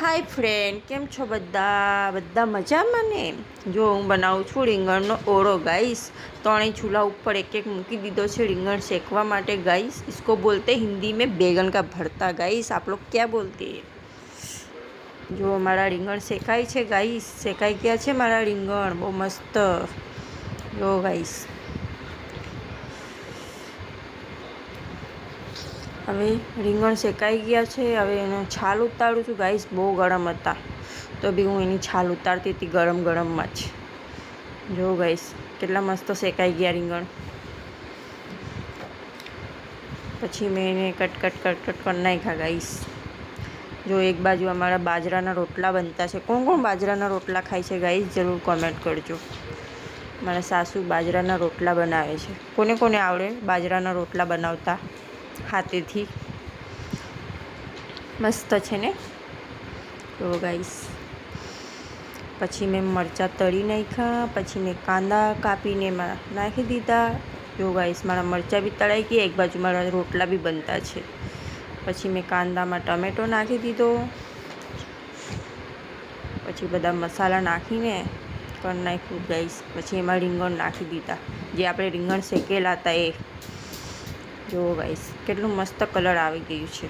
Hi friend, केम छो बद्दा बद्दा मजामां ने। जो हूँ बनाવું છું રીંગણનો ઓળો गाइस। ત્રણેય चूल्हा ऊपर एक एक મૂકી દીધો છે રીંગણ सेकवा माटे गाइस। इसको बोलते हिंदी में बैगन का भरता गाइस। आप लोग क्या बोलते हैं? जो हमारा રીંગણ सेकाई છે गाइस, सेकाई गया છે मारा રીંગણ બહુ मस्त। जो गाइस હવે રીંગણ શેકાઈ ગયા છે। હવે એનો છાલ ઉતારું છું ગાઈસ। બહુ ગરમ હતા તો બી હું એની છાલ ઉતારતી હતી ગરમ ગરમમાં જ। જો ગાઈસ કેટલા મસ્ત શેકાઈ ગયા રીંગણ। પછી મેં એને કટ કટ કટ કટ કરી નાખ્યા ગાઈસ। જો એક બાજુ અમારા બાજરાના રોટલા બનતા છે। કોણ કોણ બાજરાના રોટલા ખાય છે ગાઈસ? જરૂર કોમેન્ટ કરજો। મારા સાસુ બાજરાના રોટલા બનાવે છે। કોને કોને આવડે બાજરાના રોટલા બનાવતા હાથેથી? મસ્ત છે ને। તો ગાઈસ પછી મેં મરચાં તળી નાખ્યા। પછી મેં કાંદા કાપીને એમાં નાખી દીધા। જો ગાઈસ મારા મરચાં બી તળાઈ ગયા, એક બાજુ મારા રોટલા બી બનતા છે। પછી મેં કાંદામાં ટમેટો નાખી દીધો। પછી બધા મસાલા નાખીને કરી નાખ્યું ગાઈસ। પછી એમાં રીંગણ નાખી દીધા, જે આપણે રીંગણ શેકેલા હતા એ। જો ગાઈસ કેટલું મસ્ત કલર આવી ગયું છે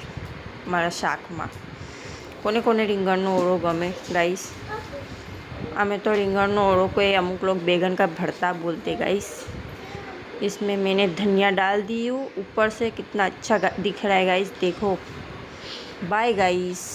મારા શાકમાં। કોને કોને રીંગણનો ઓળો ગમે गाइस? हमें तो રીંગણનો ओढ़ो को अमुक लोग बैगन का भरता बोलते गाइस। इसमें मैंने धनिया डाल दी हूँ ऊपर से। कितना अच्छा दिख रहा है गाइस, देखो। Bye guys.